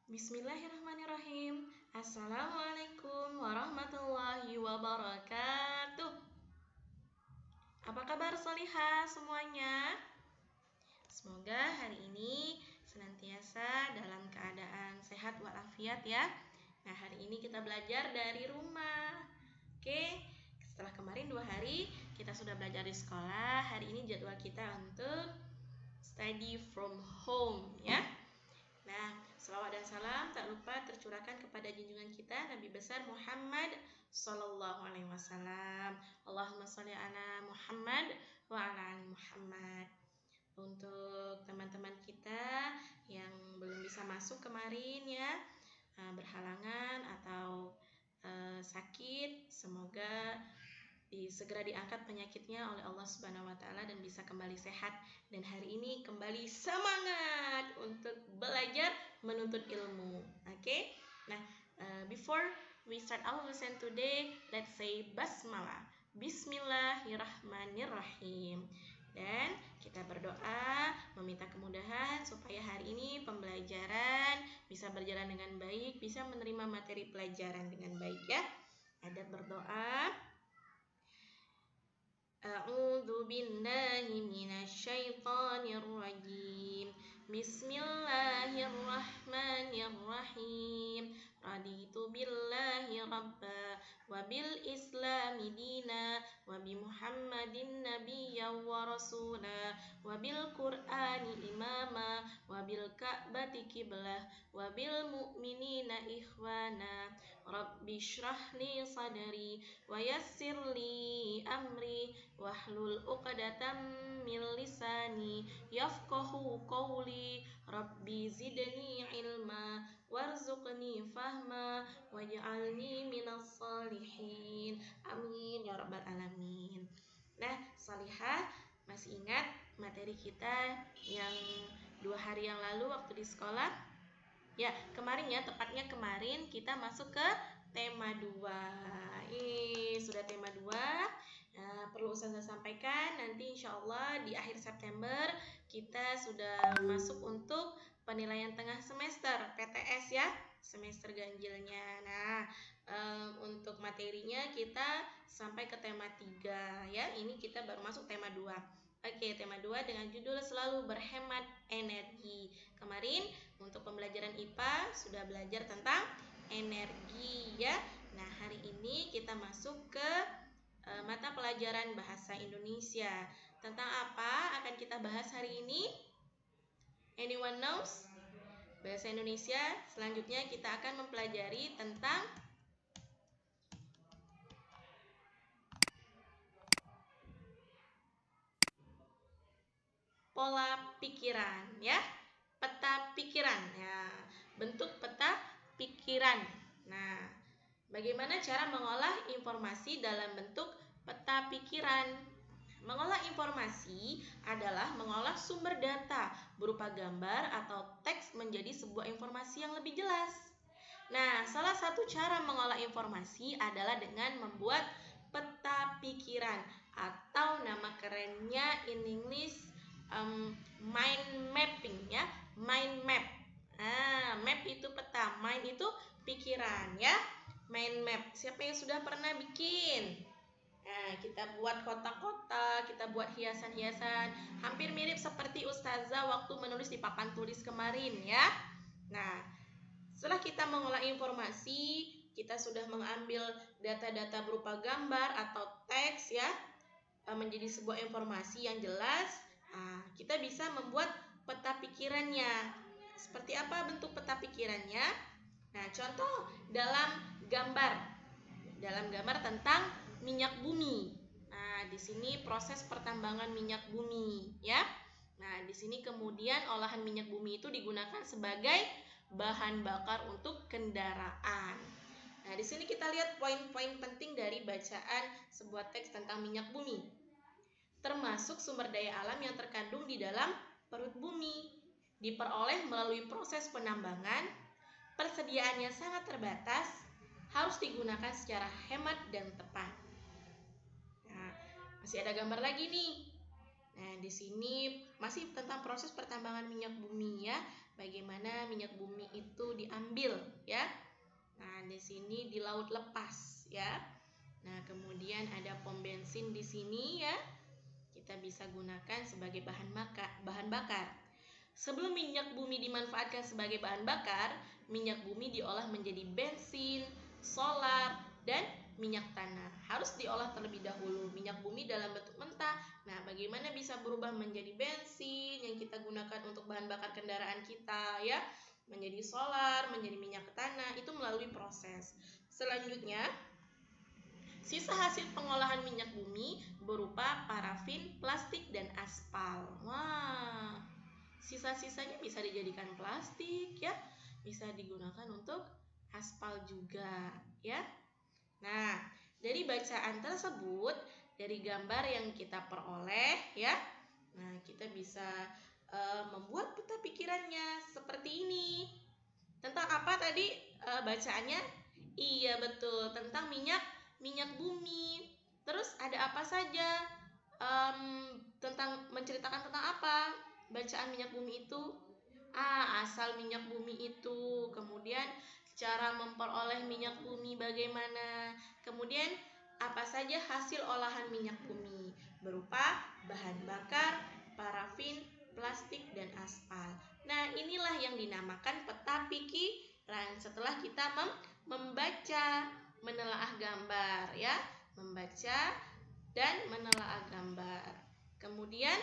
Bismillahirrahmanirrahim. Assalamualaikum warahmatullahi wabarakatuh. Apa kabar Solihah semuanya? Semoga hari ini senantiasa dalam keadaan sehat walafiat ya. Nah, hari ini kita belajar dari rumah. Oke, setelah kemarin 2 hari kita sudah belajar di sekolah. Hari ini jadwal kita untuk study from home ya. Nah, selawat dan salam tak lupa tercurahkan kepada junjungan kita Nabi besar Muhammad Sallallahu Alaihi Wasallam. Allahumma sholli ala Muhammad wa ala ali Muhammad. Untuk teman-teman kita yang belum bisa masuk kemarin ya, berhalangan atau sakit, semoga segera diangkat penyakitnya oleh Allah Subhanahu wa taala dan bisa kembali sehat, dan hari ini kembali semangat untuk belajar menuntut ilmu. Oke? Nah, before we start our lesson today, let's say basmalah. Bismillahirrahmanirrahim. Dan kita berdoa meminta kemudahan supaya hari ini pembelajaran bisa berjalan dengan baik, bisa menerima materi pelajaran dengan baik ya. Ada berdoa. A'udzu billahi minasy syaithanir rajim. Bismillahirrahmanirrahim. Raditu billahi rabba wa bil islami dina wa bi Muhammadin nabiyyan wa rasula wa bil Qur'ani imama wa bil Ka'bati qiblah wa bil mu'minina ikhwana. Rabbi shrah li sadri wa yassir li amri wahlul 'uqdatam min lisani yafqahu qawli. Rabbi zidni ilma warzuqni fahma waj'alni minas sholihin. Amin ya rabbal alamin. Nah, Salihah, masih ingat materi kita yang 2 hari yang lalu waktu di sekolah? Ya, kemarin ya, tepatnya kemarin kita masuk ke tema 2. Sudah tema 2. Perlu saya sampaikan, nanti insya Allah di akhir September kita sudah masuk untuk penilaian tengah semester PTS ya, semester ganjilnya. Nah, untuk materinya kita sampai ke tema 3 ya. Ini kita baru masuk tema 2. Oke, tema 2 dengan judul selalu berhemat energi. Kemarin untuk pembelajaran IPA sudah belajar tentang energi ya. Nah, hari ini kita masuk ke mata pelajaran bahasa Indonesia. Tentang apa akan kita bahas hari ini? Anyone knows? Bahasa Indonesia selanjutnya kita akan mempelajari tentang pola pikiran ya. Peta pikiran ya. Bentuk peta pikiran. Nah, bagaimana cara mengolah informasi dalam bentuk peta pikiran? Mengolah informasi adalah mengolah sumber data berupa gambar atau teks menjadi sebuah informasi yang lebih jelas. Nah, salah satu cara mengolah informasi adalah dengan membuat peta pikiran atau nama kerennya in English mind mapping ya, mind map. Map itu peta, mind itu pikiran ya. Mind map. Siapa yang sudah pernah bikin? Nah, kita buat kotak-kotak, kita buat hiasan-hiasan, hampir mirip seperti Ustazah waktu menulis di papan tulis kemarin ya. Nah, setelah kita mengolah informasi, kita sudah mengambil data-data berupa gambar atau teks ya, menjadi sebuah informasi yang jelas. Kita bisa membuat peta pikirannya. Seperti apa bentuk peta pikirannya? Nah, contoh dalam gambar tentang minyak bumi. Nah, di sini proses pertambangan minyak bumi ya. Nah, di sini kemudian olahan minyak bumi itu digunakan sebagai bahan bakar untuk kendaraan. Nah, di sini kita lihat poin-poin penting dari bacaan sebuah teks tentang minyak bumi. Termasuk sumber daya alam yang terkandung di dalam perut bumi. Diperoleh melalui proses penambangan, persediaannya sangat terbatas, harus digunakan secara hemat dan tepat. Nah, masih ada gambar lagi nih. Nah, di sini masih tentang proses pertambangan minyak bumi ya. Bagaimana mana minyak bumi itu diambil ya. Nah, di sini di laut lepas ya. Nah, kemudian ada pom bensin di sini ya. Kita bisa gunakan sebagai bahan bakar. Sebelum minyak bumi dimanfaatkan sebagai bahan bakar, minyak bumi diolah menjadi bensin, solar, dan minyak tanah. Harus diolah terlebih dahulu minyak bumi dalam bentuk mentah. Nah, bagaimana bisa berubah menjadi bensin yang kita gunakan untuk bahan bakar kendaraan kita ya, menjadi solar, menjadi minyak tanah, itu melalui proses. Selanjutnya, sisa hasil pengolahan minyak bumi berupa parafin, plastik, dan aspal. Wah, sisa-sisanya bisa dijadikan plastik ya, bisa digunakan untuk aspal juga ya. Nah, dari bacaan tersebut, dari gambar yang kita peroleh ya, nah kita bisa membuat peta pikirannya seperti ini. Tentang apa tadi bacaannya? Iya betul, tentang minyak bumi. Terus ada apa saja? Menceritakan tentang apa bacaan minyak bumi itu? Asal minyak bumi itu, kemudian cara memperoleh minyak bumi bagaimana, kemudian apa saja hasil olahan minyak bumi berupa bahan bakar, parafin, plastik, dan aspal. Nah, inilah yang dinamakan peta pikiran setelah kita membaca, menelaah gambar ya, membaca dan menelaah gambar. Kemudian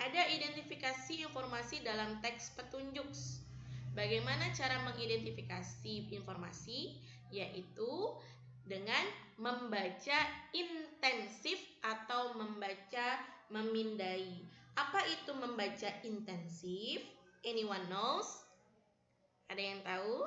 ada identifikasi informasi dalam teks petunjuk. Bagaimana cara mengidentifikasi informasi? Yaitu dengan membaca intensif atau membaca memindai. Apa itu membaca intensif? Anyone knows? Ada yang tahu?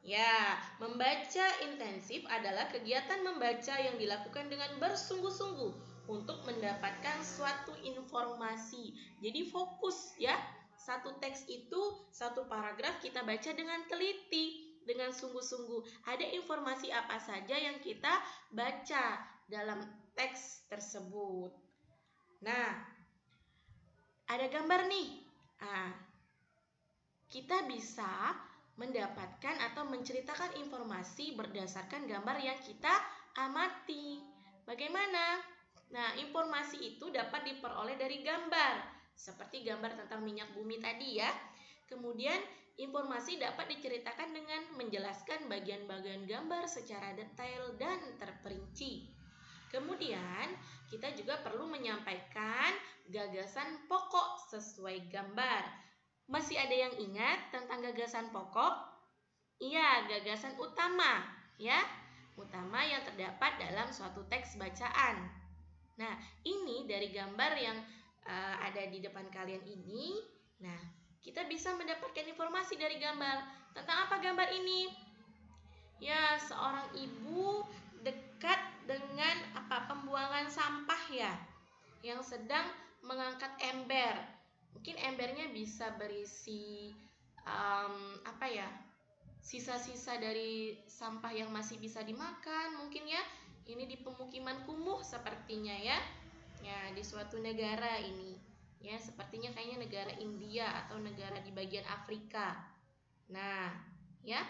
Ya, membaca intensif adalah kegiatan membaca yang dilakukan dengan bersungguh-sungguh untuk mendapatkan suatu informasi. Jadi fokus ya. Satu teks itu, satu paragraf kita baca dengan teliti, dengan sungguh-sungguh. Ada informasi apa saja yang kita baca dalam teks tersebut. Nah, ada gambar nih. Kita bisa mendapatkan atau menceritakan informasi berdasarkan gambar yang kita amati. Bagaimana? Nah, informasi itu dapat diperoleh dari gambar, seperti gambar tentang minyak bumi tadi ya. Kemudian, informasi dapat diceritakan dengan menjelaskan bagian-bagian gambar secara detail dan terperinci. Kemudian, kita juga perlu menyampaikan gagasan pokok sesuai gambar. Masih ada yang ingat tentang gagasan pokok? Iya, gagasan utama ya. Utama yang terdapat dalam suatu teks bacaan. Nah, ini dari gambar yang ada di depan kalian ini. Nah, kita bisa mendapatkan informasi dari gambar. Tentang apa gambar ini? Ya, seorang ibu dekat dengan pembuangan sampah ya, yang sedang mengangkat ember. Mungkin embernya bisa berisi sisa-sisa dari sampah yang masih bisa dimakan mungkin ya. Ini di pemukiman kumuh sepertinya ya. Ya, di suatu negara ini. Ya, sepertinya kayaknya negara India atau negara di bagian Afrika. Nah, ya,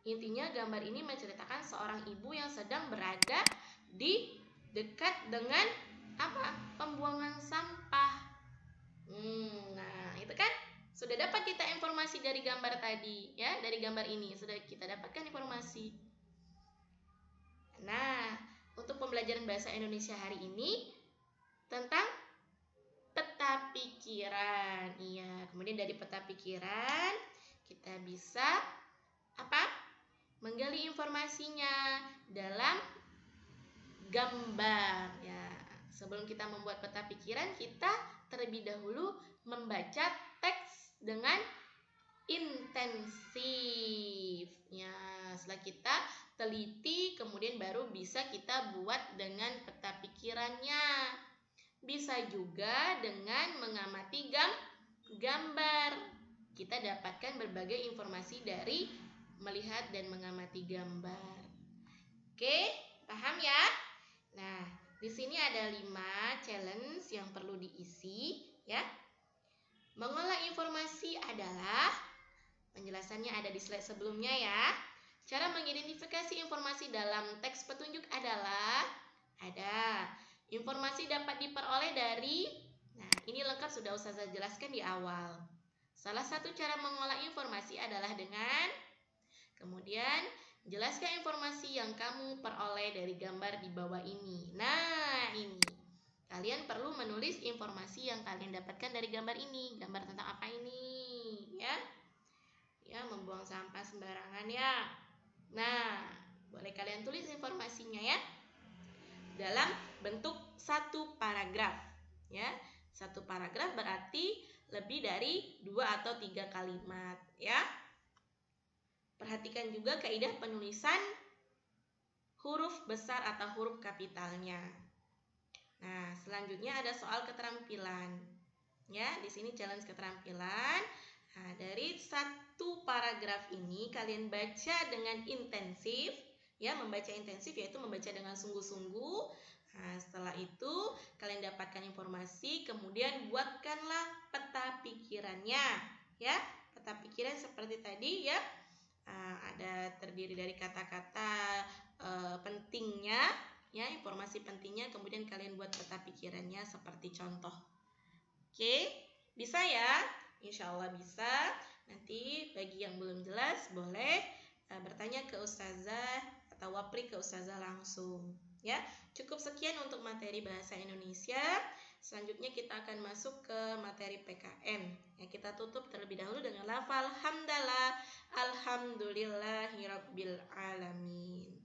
intinya gambar ini menceritakan seorang ibu yang sedang berada di dekat dengan pembuangan sampah. Nah, itu kan sudah dapat kita informasi dari gambar tadi ya, dari gambar ini sudah kita dapatkan informasi. Nah, untuk pembelajaran bahasa Indonesia hari ini tentang peta pikiran. Iya, kemudian dari peta pikiran kita bisa menggali informasinya dalam gambar ya. Sebelum kita membuat peta pikiran, kita terlebih dahulu membaca teks dengan intensif ya. Setelah kita teliti, kemudian baru bisa kita buat dengan peta pikirannya. Bisa juga dengan mengamati gambar. Kita dapatkan berbagai informasi dari melihat dan mengamati gambar. Oke, paham ya? Nah, di sini ada 5 challenge yang perlu diisi ya. Mengolah informasi adalah, penjelasannya ada di slide sebelumnya ya. Cara mengidentifikasi informasi dalam teks petunjuk adalah, ada informasi dapat diperoleh dari, nah ini lengkap sudah Ustazah jelaskan di awal. Salah satu cara mengolah informasi adalah dengan, kemudian jelaskan informasi yang kamu peroleh dari gambar di bawah ini. Nah ini, kalian perlu menulis informasi yang kalian dapatkan dari gambar ini. Gambar tentang apa ini ya? Ya, membuang sampah sembarangan ya. Nah, boleh kalian tulis informasinya ya dalam bentuk satu paragraf ya. Satu paragraf berarti lebih dari 2 atau 3 kalimat ya. Perhatikan juga kaidah penulisan huruf besar atau huruf kapitalnya. Nah, selanjutnya ada soal keterampilan. Ya, di sini challenge keterampilan. Nah, dari satu paragraf ini kalian baca dengan intensif, ya, membaca intensif yaitu membaca dengan sungguh-sungguh. Nah, setelah itu kalian dapatkan informasi, kemudian buatkanlah peta pikirannya, ya. Peta pikiran seperti tadi ya. Ada terdiri dari kata-kata pentingnya, ya, informasi pentingnya, kemudian kalian buat peta pikirannya seperti contoh. Oke, bisa ya? Insya Allah bisa. Nanti bagi yang belum jelas boleh bertanya ke Ustazah atau wapri ke Ustazah langsung. Ya, cukup sekian untuk materi bahasa Indonesia. Selanjutnya kita akan masuk ke materi PKM. Ya, kita tutup terlebih dahulu dengan lafal hamdalah, alhamdulillahirabbil alamin.